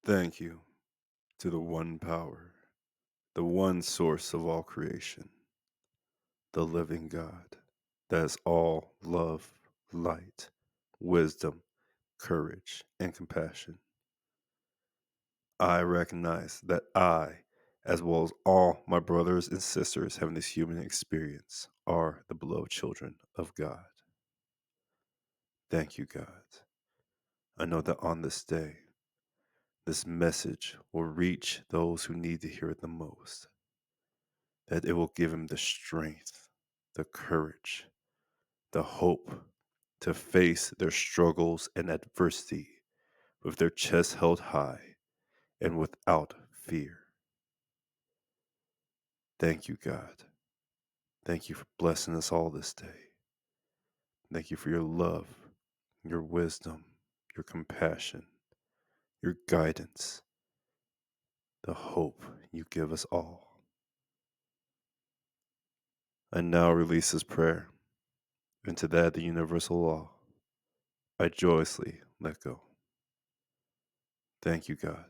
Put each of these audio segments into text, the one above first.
Thank you to the one power, the one source of all creation, the living God, that is all love, light, wisdom, courage, and compassion. I recognize that I, as well as all my brothers and sisters having this human experience, are the beloved children of God. Thank you, God. I know that on this day, this message will reach those who need to hear it the most, that it will give them the strength, the courage, the hope to face their struggles and adversity with their chest held high and without fear. Thank you, God. Thank you for blessing us all this day. Thank you for your love, your wisdom, your compassion, your guidance, the hope you give us all. I now release this prayer into that the universal law. I joyously let go. Thank you, God.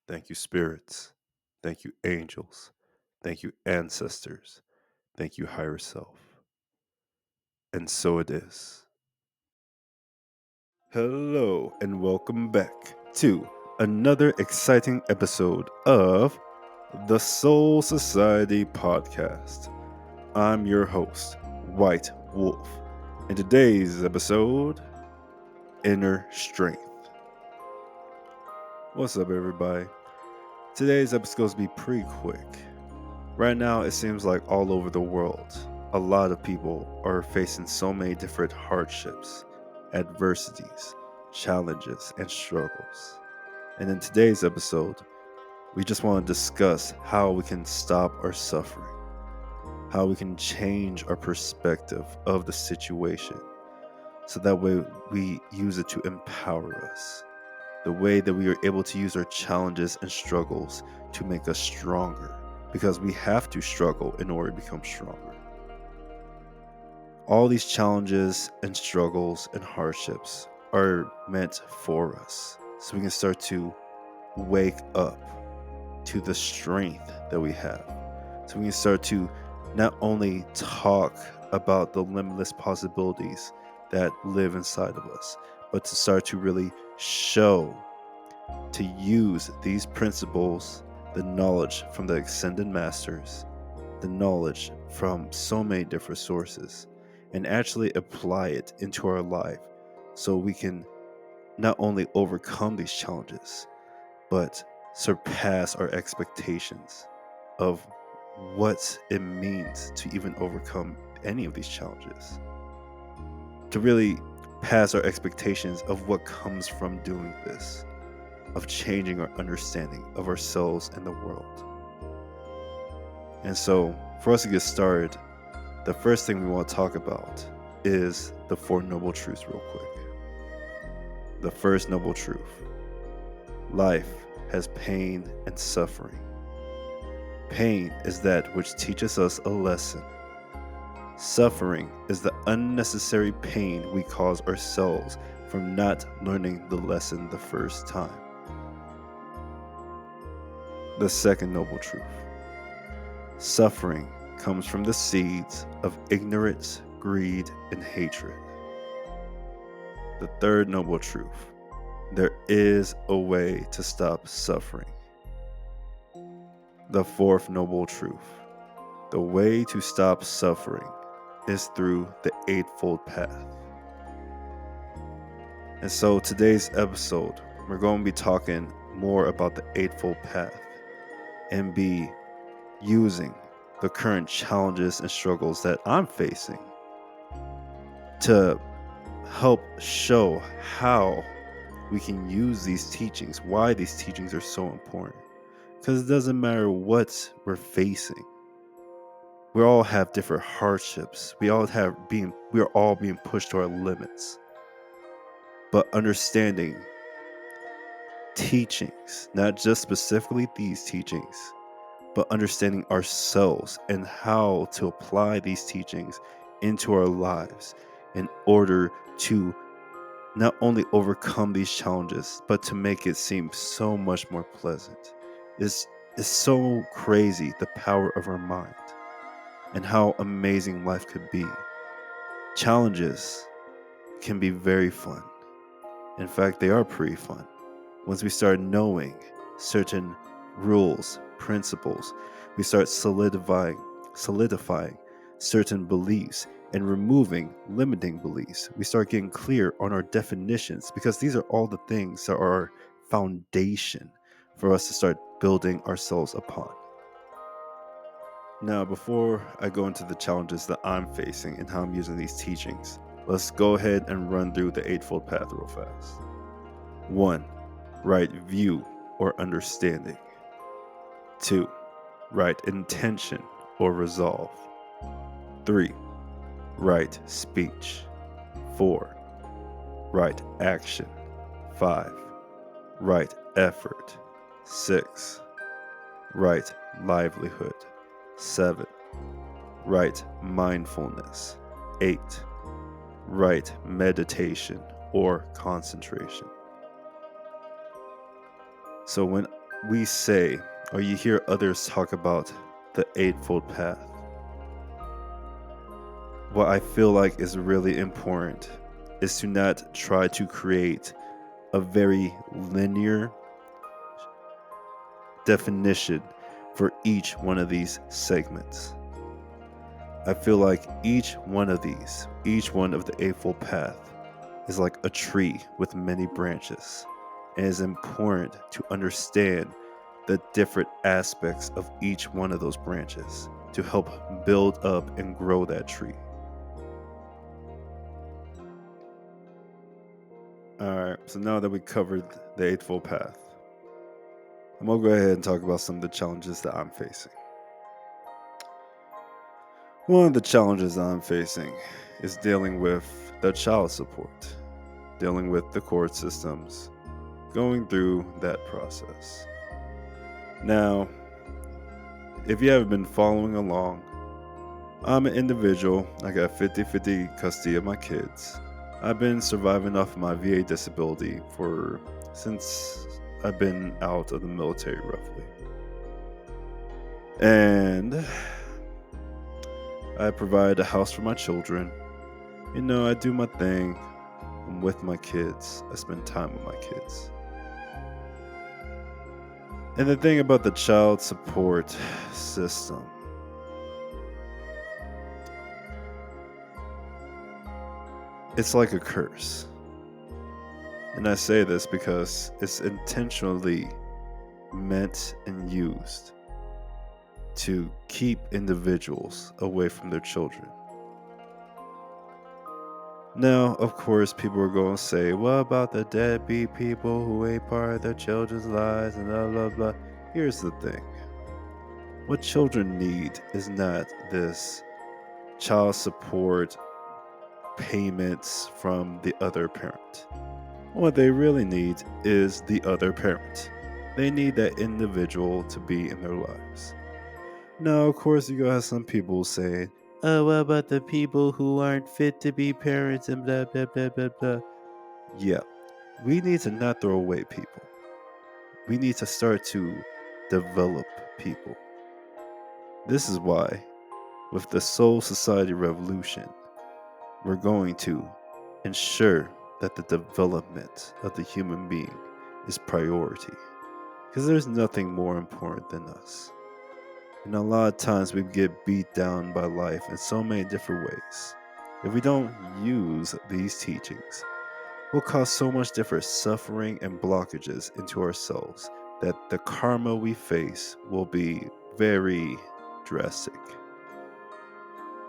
Thank you, spirits. Thank you, angels. Thank you, ancestors. Thank you, higher self. And so it is. Hello, and welcome back to another exciting episode of the Soul Society podcast. I'm your host, White Wolf. In today's episode, Inner Strength. What's up, everybody? Today's episode is going to be pretty quick. Right now, it seems like all over the world, a lot of people are facing so many different hardships, adversities, challenges, and struggles. And in today's episode, we just want to discuss how we can stop our suffering, how we can change our perspective of the situation, so that way we use it to empower us. The way that we are able to use our challenges and struggles to make us stronger, because we have to struggle in order to become stronger. All these challenges and struggles and hardships are meant for us, so we can start to wake up to the strength that we have. So we can start to not only talk about the limitless possibilities that live inside of us, but to start to really show, to use these principles, the knowledge from the ascended masters, the knowledge from so many different sources, and actually apply it into our life so we can not only overcome these challenges, but surpass our expectations of what it means to even overcome any of these challenges. To really pass our expectations of what comes from doing this, of changing our understanding of ourselves and the world. And so, for us to get started, the first thing we want to talk about is the Four Noble Truths, real quick. The first noble truth: life has pain and suffering. Pain is that which teaches us a lesson. Suffering is the unnecessary pain we cause ourselves from not learning the lesson the first time. The second noble truth: suffering comes from the seeds of ignorance, greed, and hatred. The third noble truth: there is a way to stop suffering. The fourth noble truth: the way to stop suffering is through the Eightfold Path. And so today's episode, we're going to be talking more about the Eightfold Path and be using the current challenges and struggles that I'm facing to help show how we can use these teachings, why these teachings are so important. Because it doesn't matter what we're facing. We all have different hardships. We are all being pushed to our limits. But understanding teachings, not just specifically these teachings, but understanding ourselves and how to apply these teachings into our lives in order to not only overcome these challenges, but to make it seem so much more pleasant. It's, it's so crazy the power of our mind and how amazing life could be. Challenges can be very fun. In fact, they are pretty fun. Once we start knowing certain rules, principles, we start solidifying certain beliefs and removing limiting beliefs. We start getting clear on our definitions because these are all the things that are our foundation for us to start building ourselves upon. Now, before I go into the challenges that I'm facing and how I'm using these teachings, let's go ahead and run through the Eightfold Path real fast. 1. Right view or understanding. 2. Right intention or resolve. 3. Right speech. 4. Right action. 5. Right effort. 6. Right livelihood. 7. Right mindfulness. 8. Right meditation or concentration. So when we say, or you hear others talk about the Eightfold Path, what I feel like is really important is to not try to create a very linear definition for each one of these segments. I feel like each one of the Eightfold Path is like a tree with many branches, and it's important to understand the different aspects of each one of those branches to help build up and grow that tree. Alright, so now that we covered the Eightfold Path, I'm going to go ahead and talk about some of the challenges that I'm facing. One of the challenges I'm facing is dealing with the child support, dealing with the court systems, going through that process. Now, if you haven't been following along, I'm an individual. I got 50-50 custody of my kids. I've been surviving off my VA disability since I've been out of the military roughly. And I provide a house for my children. I do my thing. I'm with my kids. I spend time with my kids. And the thing about the child support system, it's like a curse. And I say this because it's intentionally meant and used to keep individuals away from their children. Now, of course, people are going to say, what about the deadbeat people who ain't part of their children's lives and blah, blah, blah. Here's the thing. What children need is not this child support payments from the other parent. What they really need is the other parent. They need that individual to be in their lives. Now, of course, you're going to have some people saying, oh, what about the people who aren't fit to be parents and blah, blah, blah, blah, blah. Yeah, we need to not throw away people. We need to start to develop people. This is why, with the Soul Society Revolution, we're going to ensure that the development of the human being is priority. Because there's nothing more important than us. And a lot of times we get beat down by life in so many different ways. If we don't use these teachings, we'll cause so much different suffering and blockages into ourselves that the karma we face will be very drastic.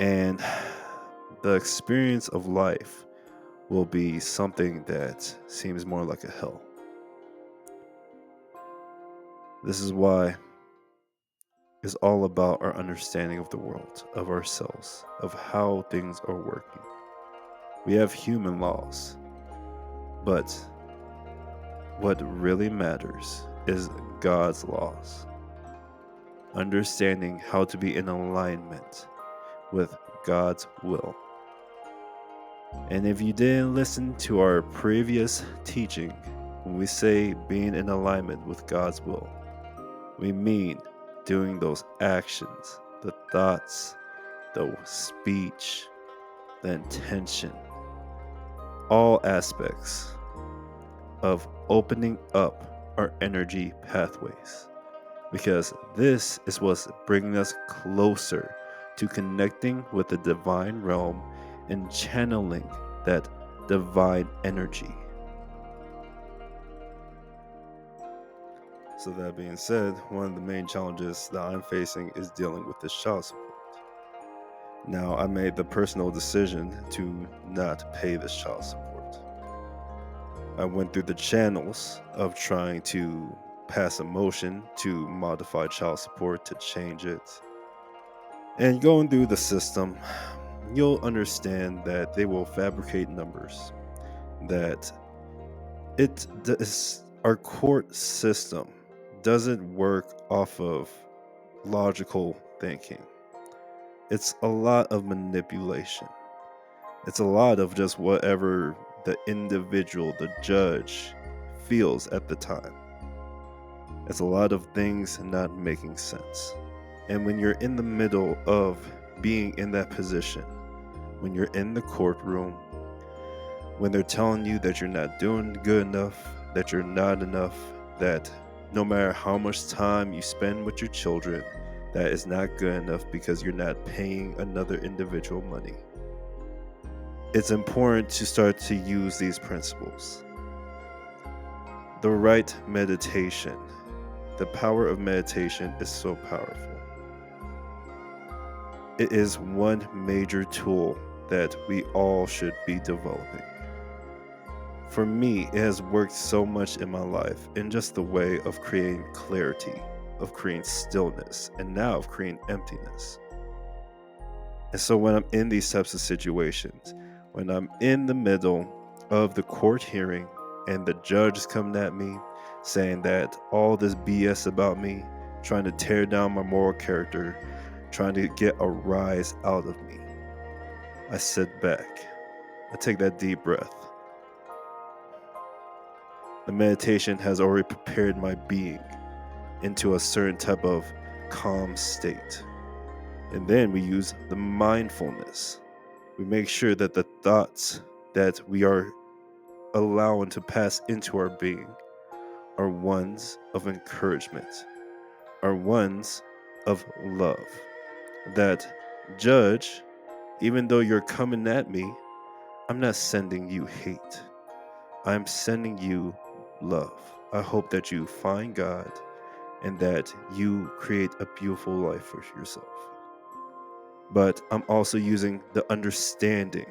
And the experience of life will be something that seems more like a hell. This is why it's all about our understanding of the world, of ourselves, of how things are working. We have human laws, but what really matters is God's laws. Understanding how to be in alignment with God's will. And if you didn't listen to our previous teaching, when we say being in alignment with God's will, we mean doing those actions, the thoughts, the speech, the intention, all aspects of opening up our energy pathways. Because this is what's bringing us closer to connecting with the divine realm and channeling that divine energy. So, that being said, one of the main challenges that I'm facing is dealing with this child support. Now, I made the personal decision to not pay this child support. I went through the channels of trying to pass a motion to modify child support to change it. And going through the system, you'll understand that they will fabricate numbers, that our court system doesn't work off of logical thinking. It's a lot of manipulation. It's a lot of just whatever the individual, the judge, feels at the time. It's a lot of things not making sense. And when you're in the middle of being in that position, when you're in the courtroom, when they're telling you that you're not doing good enough, that you're not enough, that no matter how much time you spend with your children, that is not good enough because you're not paying another individual money. It's important to start to use these principles. The right meditation. The power of meditation is so powerful. It is one major tool that we all should be developing. For me, it has worked so much in my life in just the way of creating clarity, of creating stillness, and now of creating emptiness. And so when I'm in these types of situations, when I'm in the middle of the court hearing and the judge is coming at me saying that all this BS about me, trying to tear down my moral character, trying to get a rise out of me, I sit back. I take that deep breath. The meditation has already prepared my being into a certain type of calm state. And then we use the mindfulness. We make sure that the thoughts that we are allowing to pass into our being are ones of encouragement, are ones of love. That judge, even though you're coming at me, I'm not sending you hate. I'm sending you love. I hope that you find God and that you create a beautiful life for yourself. But I'm also using the understanding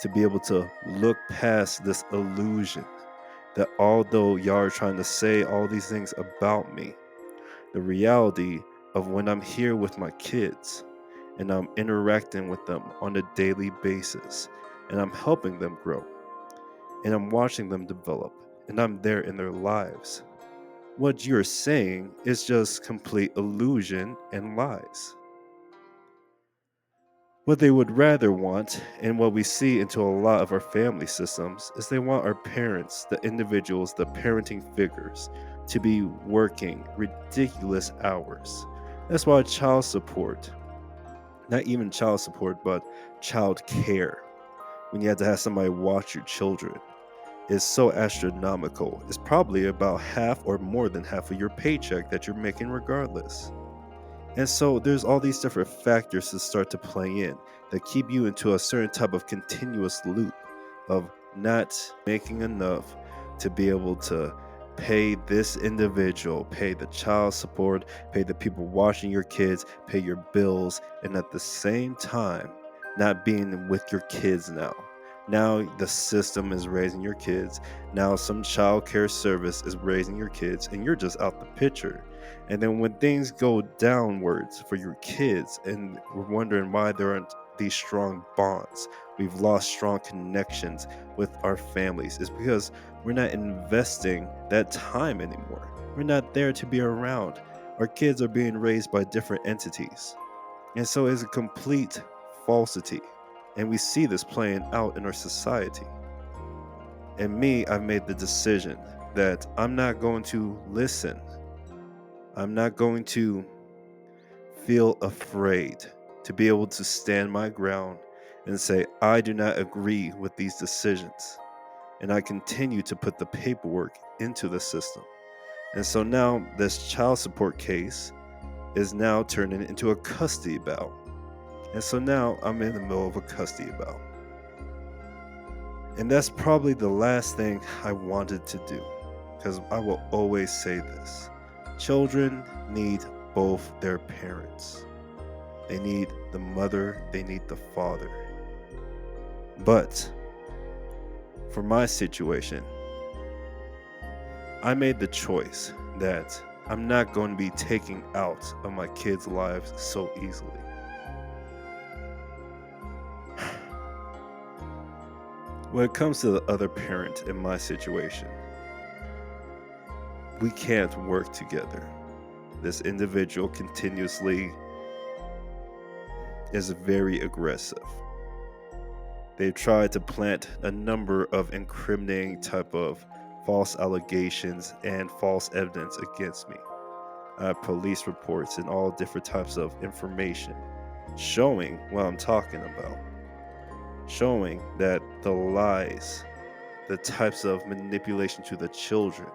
to be able to look past this illusion that although y'all are trying to say all these things about me, the reality of when I'm here with my kids and I'm interacting with them on a daily basis and I'm helping them grow and I'm watching them develop and I'm there in their lives, what you're saying is just complete illusion and lies. What they would rather want, and what we see into a lot of our family systems, is they want our parents, the individuals, the parenting figures, to be working ridiculous hours. That's why child support, not even child support, but child care, when you have to have somebody watch your children, is so astronomical. It's probably about half or more than half of your paycheck that you're making regardless. And so there's all these different factors that start to play in that keep you into a certain type of continuous loop of not making enough to be able to pay this individual, pay the child support, pay the people watching your kids, pay your bills, and at the same time, not being with your kids now. Now the system is raising your kids. Now some child care service is raising your kids, and you're just out the picture. And then when things go downwards for your kids, and we're wondering why there aren't these strong bonds, we've lost strong connections with our families, is because we're not investing that time anymore. We're not there to be around. Our kids are being raised by different entities. And so it's a complete falsity. And we see this playing out in our society. And me, I've made the decision that I'm not going to listen. I'm not going to feel afraid to be able to stand my ground and say, I do not agree with these decisions. And I continue to put the paperwork into the system. And so now this child support case is now turning into a custody battle. And so now I'm in the middle of a custody battle. And that's probably the last thing I wanted to do, because I will always say this. Children need both their parents. They need the mother, they need the father. But for my situation, I made the choice that I'm not going to be taking out of my kids' lives so easily. When it comes to the other parent in my situation, we can't work together. This individual continuously is very aggressive. They've tried to plant a number of incriminating type of false allegations and false evidence against me. Police reports and all different types of information showing what I'm talking about. Showing that the lies, the types of manipulation to the children,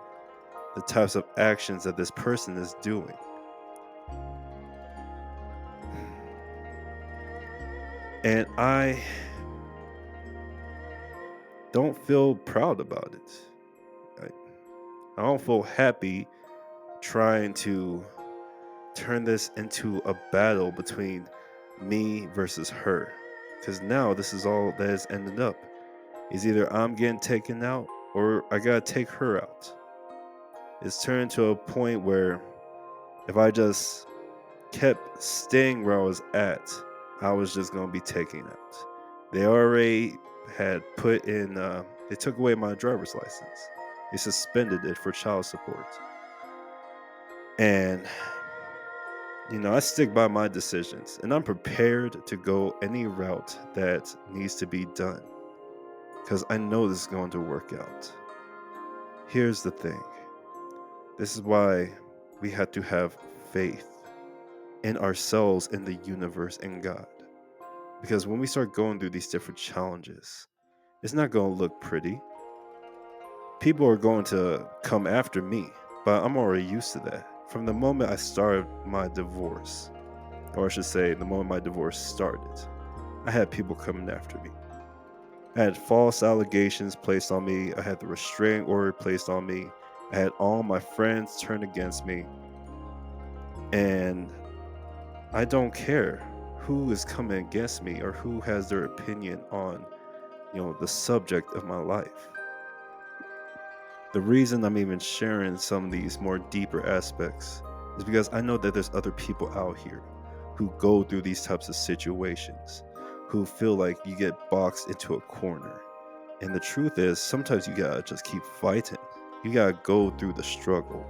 the types of actions that this person is doing. And I don't feel proud about it. I don't feel happy trying to turn this into a battle between me versus her. Because now this is all that has ended up. Is either I'm getting taken out or I gotta take her out. It's turned to a point where if I just kept staying where I was at, I was just gonna be taken out. They already had put in, they took away my driver's license. They suspended it for child support. And, I stick by my decisions and I'm prepared to go any route that needs to be done because I know this is going to work out. Here's the thing. This is why we have to have faith in ourselves, in the universe, in God. Because when we start going through these different challenges, it's not going to look pretty. People are going to come after me, but I'm already used to that. From the moment I started my divorce, or I should say, the moment my divorce started, I had people coming after me. I had false allegations placed on me. I had the restraining order placed on me. I had all my friends turn against me. And I don't care who is coming against me or who has their opinion on, the subject of my life. The reason I'm even sharing some of these more deeper aspects is because I know that there's other people out here who go through these types of situations, who feel like you get boxed into a corner. And the truth is, sometimes you gotta just keep fighting. You gotta go through the struggle.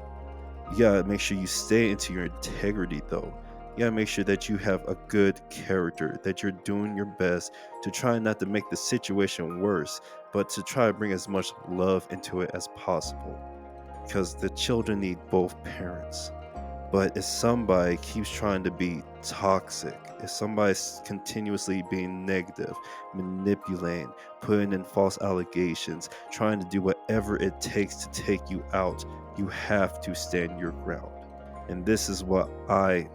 You gotta make sure you stay into your integrity though. You gotta make sure that you have a good character, that you're doing your best to try not to make the situation worse, but to try to bring as much love into it as possible. Because the children need both parents. But if somebody keeps trying to be toxic, if somebody's continuously being negative, manipulating, putting in false allegations, trying to do whatever it takes to take you out, you have to stand your ground. And this is what I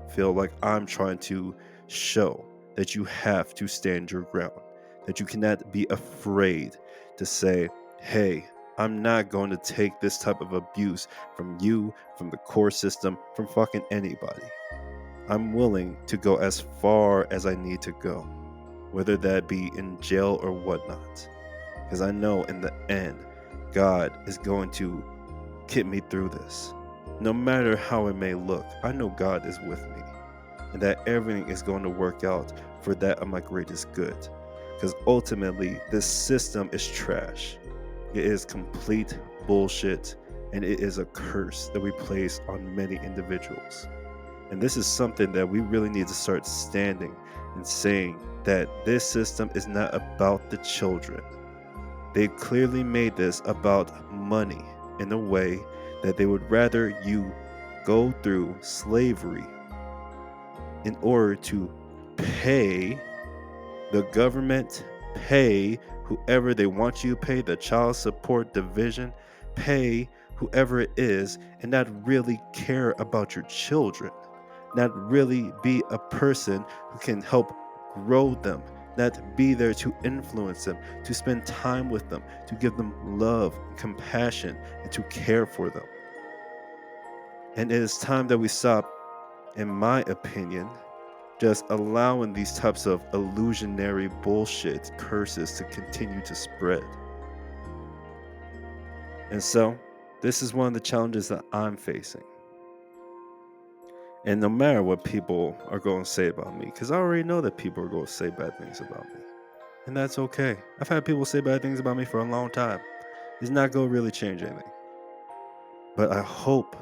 feel like I'm trying to show, that you have to stand your ground, that you cannot be afraid to say, hey, I'm not going to take this type of abuse from you, from the court system, from fucking anybody. I'm willing to go as far as I need to go, whether that be in jail or whatnot. Because I know in the end, God is going to get me through this. No matter how it may look, I know God is with me. And that everything is going to work out for that of my greatest good. Because ultimately, this system is trash. It is complete bullshit, and it is a curse that we place on many individuals. And this is something that we really need to start standing and saying that this system is not about the children. They clearly made this about money in a way that they would rather you go through slavery in order to pay the government, pay whoever they want you to pay, the child support division, pay whoever it is, and not really care about your children, not really be a person who can help grow them, not be there to influence them, to spend time with them, to give them love, compassion, and to care for them. And it is time that we stop, in my opinion, just allowing these types of illusionary bullshit curses to continue to spread. And so, this is one of the challenges that I'm facing. And no matter what people are going to say about me, because I already know that people are going to say bad things about me. And that's okay. I've had people say bad things about me for a long time. It's not going to really change anything. But I hope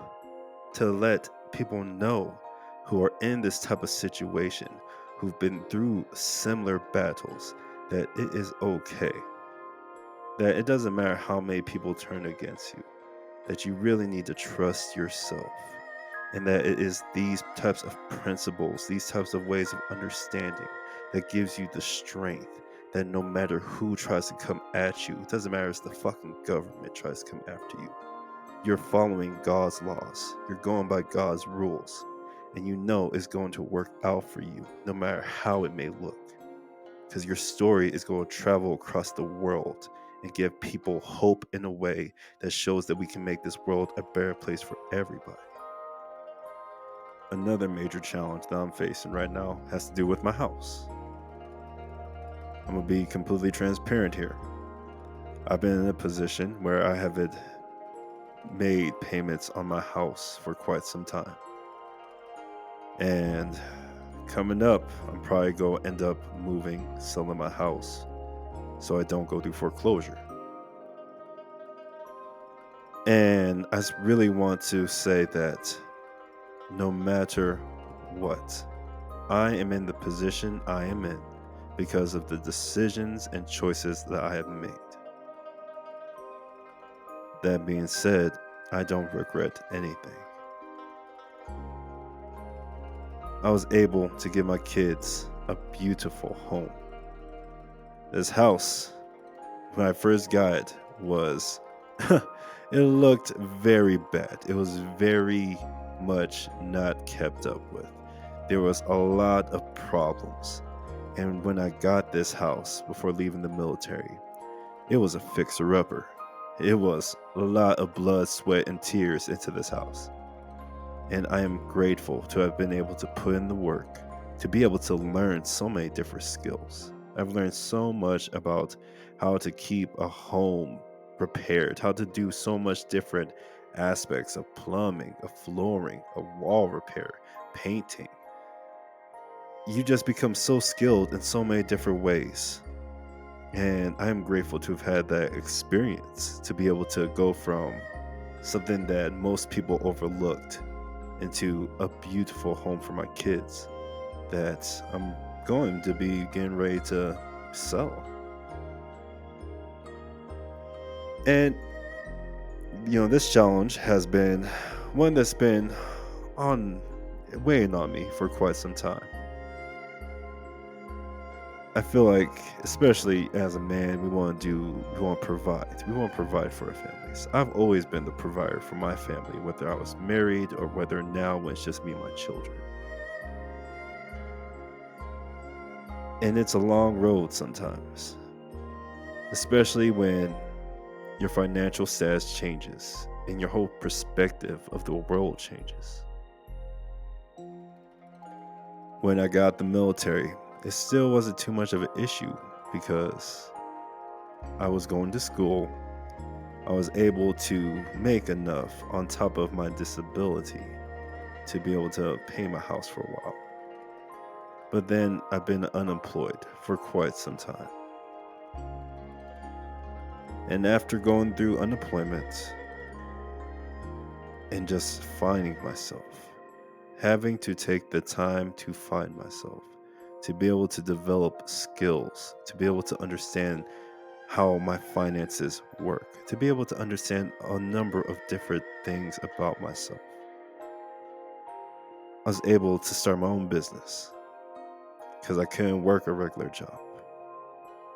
to let people know who are in this type of situation, who've been through similar battles, that it is okay. That it doesn't matter how many people turn against you, that you really need to trust yourself. And that it is these types of principles, these types of ways of understanding that gives you the strength that no matter who tries to come at you, it doesn't matter if the fucking government tries to come after you, you're following God's laws. You're going by God's rules. And you know it's going to work out for you, no matter how it may look. Because your story is going to travel across the world and give people hope in a way that shows that we can make this world a better place for everybody. Another major challenge that I'm facing right now has to do with my house. I'm going to be completely transparent here. I've been in a position where I haven't made payments on my house for quite some time. And coming up, I'm probably going to end up selling my house so I don't go through foreclosure. And I really want to say that no matter what, I am in the position I am in because of the decisions and choices that I have made. That being said, I don't regret anything. I was able to give my kids a beautiful home. This house, when I first got it, was it looked very bad. It was very much not kept up with. There was a lot of problems. And when I got this house before leaving the military, it was a fixer-upper. It was a lot of blood, sweat, and tears into this house. And I am grateful to have been able to put in the work, to be able to learn so many different skills. I've learned so much about how to keep a home prepared, how to do so much different aspects of plumbing, of flooring, of wall repair, painting. You just become so skilled in so many different ways. And I am grateful to have had that experience, to be able to go from something that most people overlooked into a beautiful home for my kids that I'm going to be getting ready to sell. And this challenge has been one that's been weighing on me for quite some time. I feel like, especially as a man, we want to provide for our families. I've always been the provider for my family, whether I was married or whether now when it's just me and my children. And it's a long road sometimes, especially when your financial status changes and your whole perspective of the world changes. When I got the military, it still wasn't too much of an issue because I was going to school. I was able to make enough on top of my disability to be able to pay my house for a while. But then I've been unemployed for quite some time. And after going through unemployment and just finding myself, having to take the time to find myself, to be able to develop skills, to be able to understand how my finances work, to be able to understand a number of different things about myself. I was able to start my own business because I couldn't work a regular job.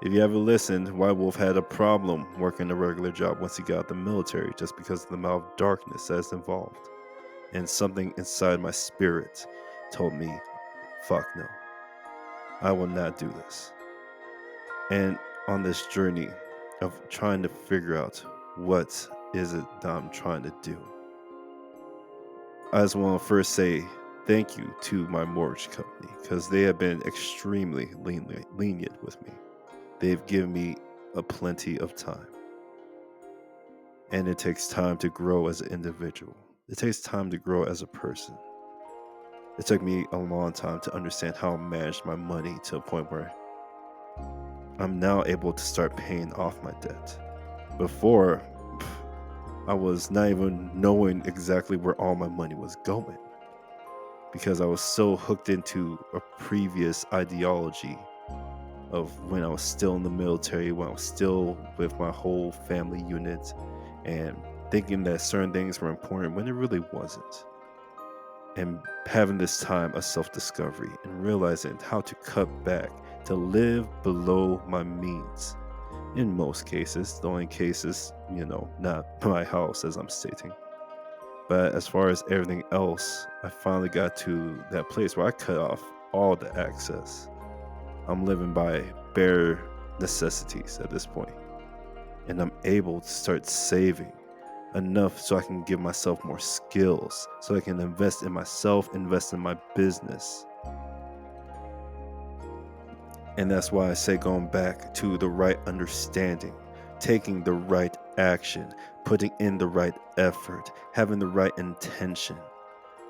If you ever listened, White Wolf had a problem working a regular job once he got out the military just because of the amount of darkness that's involved. And something inside my spirit told me, fuck no, I will not do this. And on this journey of trying to figure out what is it that I'm trying to do, I just want to first say thank you to my mortgage company because they have been extremely lenient with me. They've given me a plenty of time. And it takes time to grow as an individual. It takes time to grow as a person. It took me a long time to understand how I manage my money to a point where I'm now able to start paying off my debt. Before, I was not even knowing exactly where all my money was going because I was so hooked into a previous ideology of when I was still in the military, when I was still with my whole family unit, and thinking that certain things were important when it really wasn't. And having this time of self-discovery and realizing how to cut back, to live below my means. In most cases, the only cases, not my house as I'm stating. But as far as everything else, I finally got to that place where I cut off all the access. I'm living by bare necessities at this point. And I'm able to start saving enough so I can give myself more skills, so I can invest in myself, invest in my business. And that's why I say going back to the right understanding, taking the right action, putting in the right effort, having the right intention.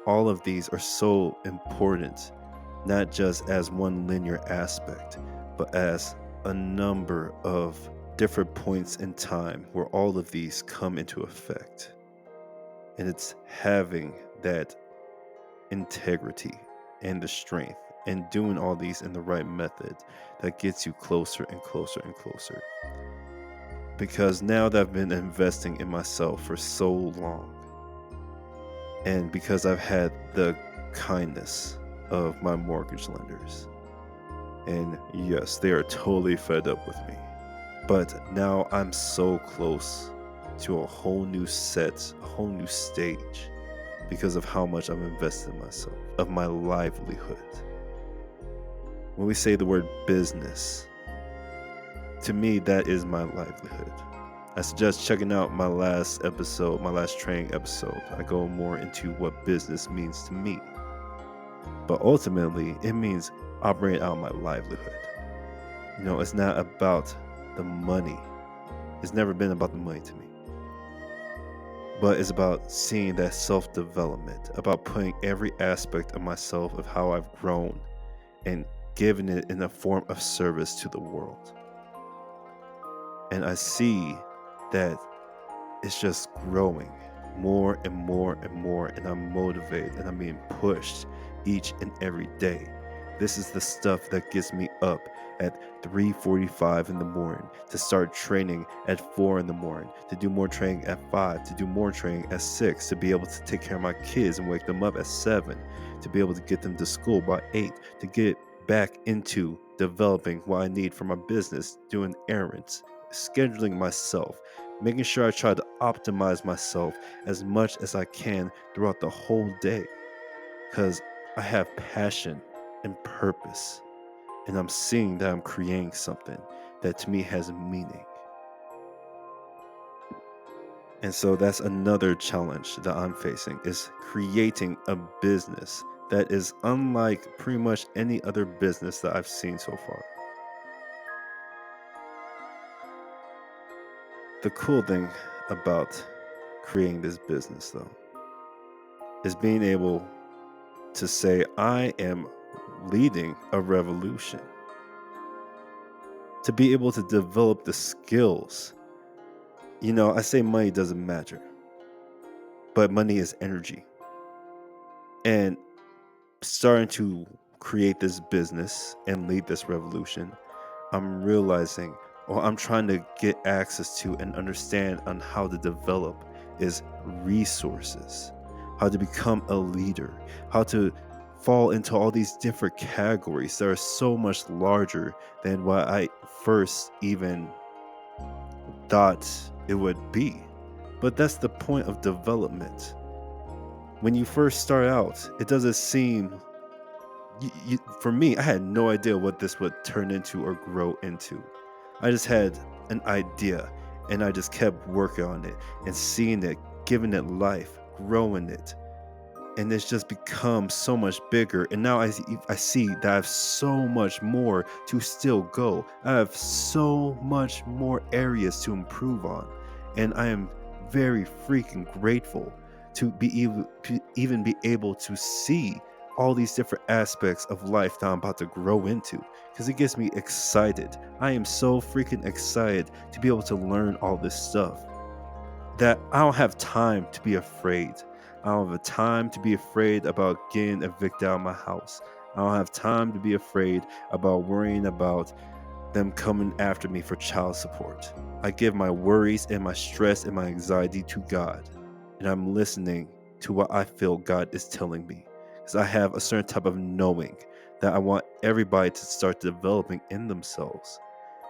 All of these are so important, not just as one linear aspect, but as a number of different points in time where all of these come into effect. And it's having that integrity and the strength and doing all these in the right method that gets you closer and closer and closer. Because now that I've been investing in myself for so long, and because I've had the kindness of my mortgage lenders, and yes, they are totally fed up with me. But now I'm so close to a whole new set, a whole new stage because of how much I've invested in myself, of my livelihood. When we say the word business, to me, that is my livelihood. I suggest checking out my last episode, my last training episode. I go more into what business means to me. But ultimately, it means operating out my livelihood. It's not about the money. It's never been about the money to me. But it's about seeing that self-development, about putting every aspect of myself, of how I've grown, and giving it in a form of service to the world. And I see that it's just growing more and more and more, and I'm motivated and I'm being pushed each and every day. This is the stuff that gets me up at 3:45 in the morning to start training at 4 in the morning, to do more training at 5, to do more training at 6, to be able to take care of my kids and wake them up at 7, to be able to get them to school by 8, to get back into developing what I need for my business, doing errands, scheduling myself, making sure I try to optimize myself as much as I can throughout the whole day, because I have passion and purpose, and I'm seeing that I'm creating something that to me has meaning. And so that's another challenge that I'm facing, is creating a business that is unlike pretty much any other business that I've seen so far. The cool thing about creating this business, though, is being able to say I am leading a revolution. To be able to develop the skills. I say money doesn't matter, but money is energy. And starting to create this business and lead this revolution, I'm realizing, or I'm trying to get access to and understand on how to develop is resources, how to become a leader, how to fall into all these different categories that are so much larger than what I first even thought it would be. But that's the point of development. When you first start out, it doesn't seem, for me, I had no idea what this would turn into or grow into. I just had an idea and I just kept working on it and seeing it, giving it life, growing it. And it's just become so much bigger. And now I see that I have so much more to still go. I have so much more areas to improve on. And I am very freaking grateful to even be able to see all these different aspects of life that I'm about to grow into, because it gets me excited. I am so freaking excited to be able to learn all this stuff that I don't have time to be afraid. I don't have time to be afraid about getting evicted out of my house. I don't have time to be afraid about worrying about them coming after me for child support. I give my worries and my stress and my anxiety to God, and I'm listening to what I feel God is telling me, because I have a certain type of knowing that I want everybody to start developing in themselves,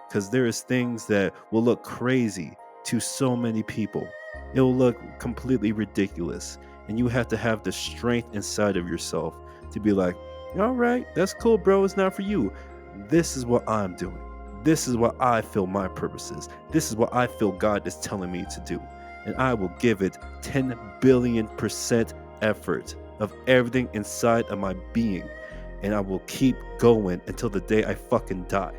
because there is things that will look crazy to so many people. It will look completely ridiculous, and you have to have the strength inside of yourself to be like, all right, that's cool, bro, it's not for you. This is what I'm doing. This is what I feel my purpose is. This is what I feel God is telling me to do, and I will give it 10 billion% effort of everything inside of my being, and I will keep going until the day I fucking die.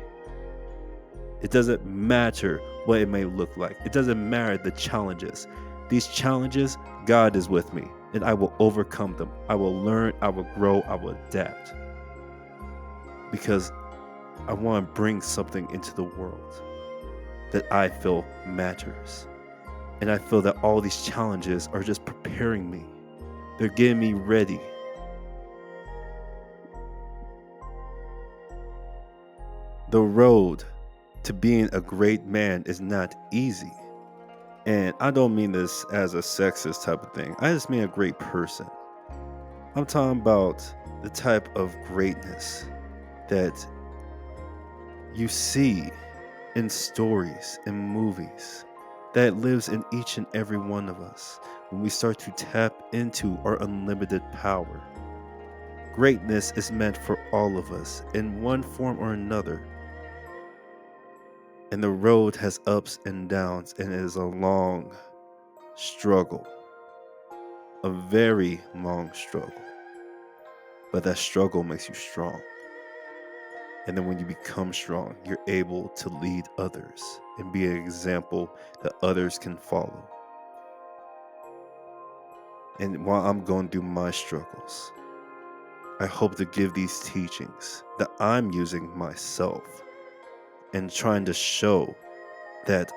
It doesn't matter what it may look like. It doesn't matter the challenges. These challenges, God is with me, and I will overcome them. I will learn, I will grow, I will adapt. Because I want to bring something into the world that I feel matters. And I feel that all these challenges are just preparing me. They're getting me ready. The road to being a great man is not easy. And I don't mean this as a sexist type of thing. I just mean a great person. I'm talking about the type of greatness that you see in stories and movies that lives in each and every one of us when we start to tap into our unlimited power. Greatness is meant for all of us in one form or another. And the road has ups and downs, and it is a long struggle, a very long struggle. But that struggle makes you strong. And then when you become strong, you're able to lead others and be an example that others can follow. And while I'm going through my struggles, I hope to give these teachings that I'm using myself and trying to show that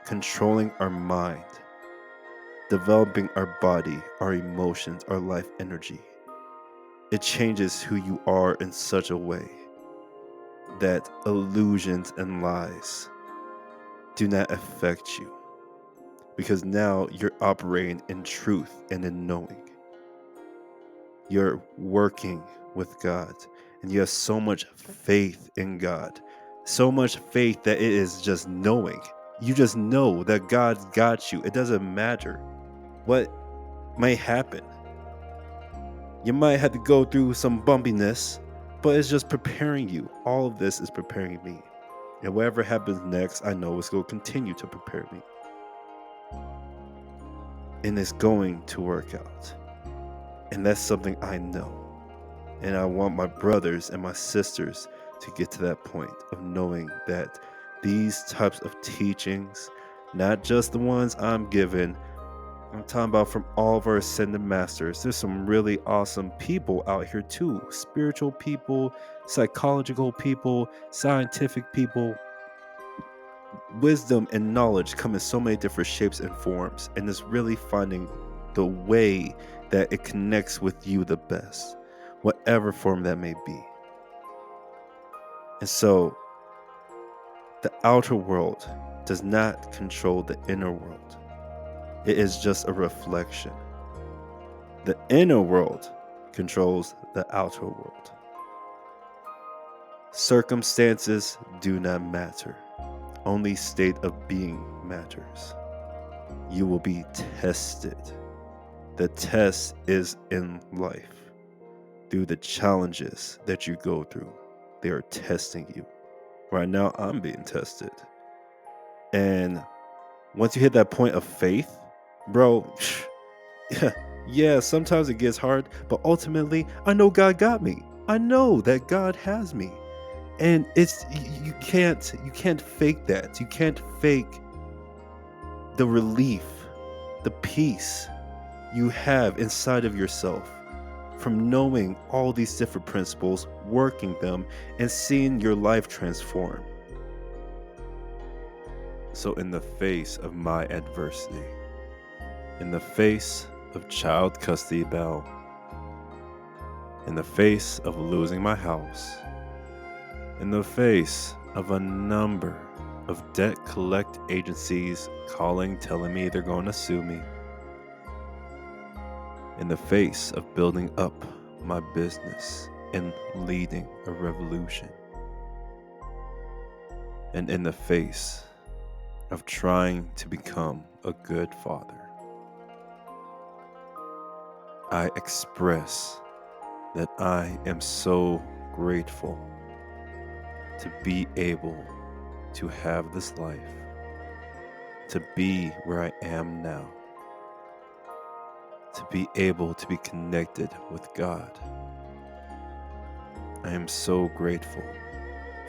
controlling our mind, developing our body, our emotions, our life energy, it changes who you are in such a way that illusions and lies do not affect you. Because now you're operating in truth and in knowing. You're working with God, and you have so much faith in God. So much faith that it is just knowing. You just know that God's got you. It doesn't matter what may happen. You might have to go through some bumpiness, but it's just preparing you. All of this is preparing me. And whatever happens next, I know it's going to continue to prepare me. And it's going to work out. And that's something I know. And I want my brothers and my sisters to get to that point of knowing that these types of teachings, not just the ones I'm given, I'm talking about from all of our ascended masters. There's some really awesome people out here too. Spiritual people, psychological people, scientific people. Wisdom and knowledge come in so many different shapes and forms. And it's really finding the way that it connects with you the best, whatever form that may be. And so the outer world does not control the inner world. It is just a reflection. The inner world controls the outer world. Circumstances do not matter. Only state of being matters. You will be tested. The test is in life. Through the challenges that you go through, they are testing you. Right now, I'm being tested. And once you hit that point of faith, bro, yeah, sometimes it gets hard, but ultimately, I know God got me. I know that God has me. And it's you can't fake that. You can't fake the relief, the peace you have inside of yourself from knowing all these different principles, working them, and seeing your life transform. So in the face of my adversity, in the face of child custody battle, in the face of losing my house, in the face of a number of debt collect agencies calling, telling me they're going to sue me, in the face of building up my business and leading a revolution, and in the face of trying to become a good father, I express that I am so grateful to be able to have this life, to be where I am now, to be able to be connected with God. I am so grateful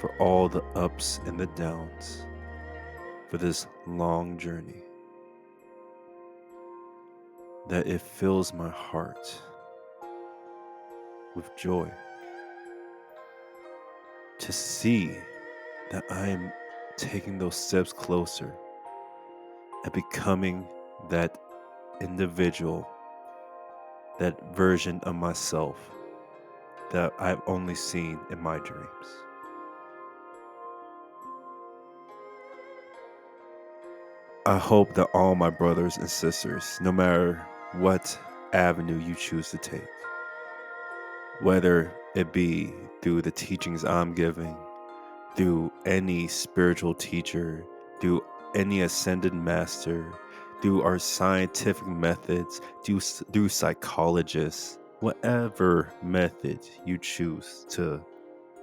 for all the ups and the downs, for this long journey, that it fills my heart with joy to see that I am taking those steps closer and becoming that individual, that version of myself that I've only seen in my dreams. I hope that all my brothers and sisters, no matter what avenue you choose to take, whether it be through the teachings I'm giving, through any spiritual teacher, through any ascended master, through our scientific methods, through psychologists, whatever method you choose to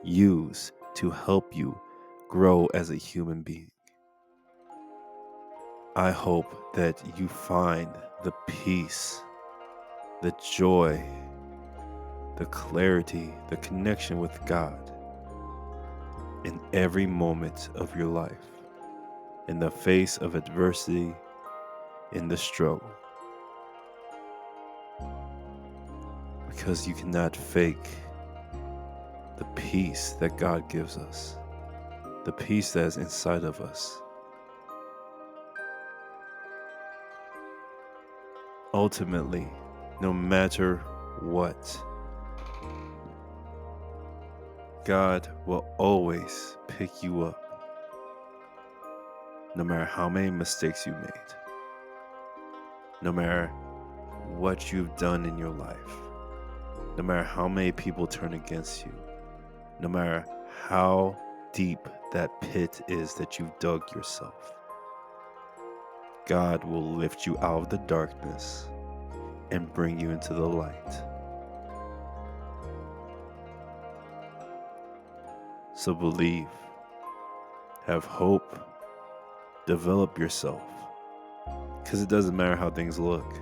use to help you grow as a human being, I hope that you find the peace, the joy, the clarity, the connection with God in every moment of your life, in the face of adversity, in the struggle. Because you cannot fake the peace that God gives us, the peace that is inside of us. Ultimately, no matter what, God will always pick you up, no matter how many mistakes you made, no matter what you've done in your life, no matter how many people turn against you, no matter how deep that pit is that you've dug yourself. God will lift you out of the darkness and bring you into the light. So believe, have hope, develop yourself, because it doesn't matter how things look.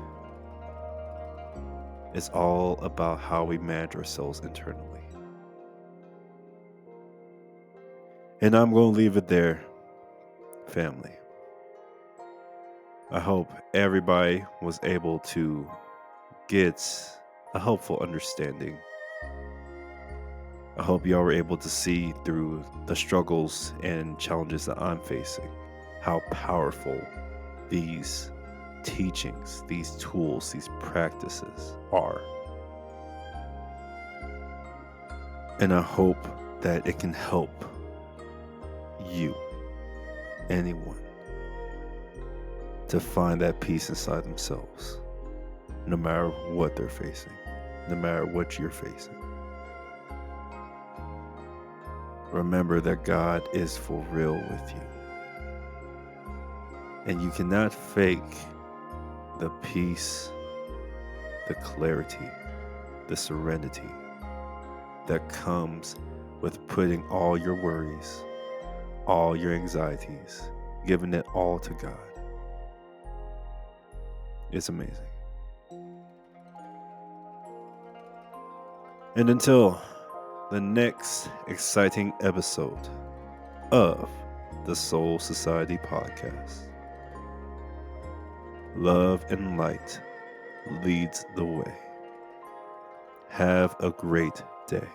It's all about how we manage ourselves internally. And I'm going to leave it there, family. I hope everybody was able to get a helpful understanding. I hope y'all were able to see through the struggles and challenges that I'm facing how powerful these teachings, these tools, these practices are. And I hope that it can help you, anyone, to find that peace inside themselves, no matter what they're facing, no matter what you're facing. Remember that God is for real with you. And you cannot fake the peace, the clarity, the serenity that comes with putting all your worries, all your anxieties, giving it all to God. It's amazing. And until the next exciting episode of the Soul Society podcast, love and light leads the way. Have a great day.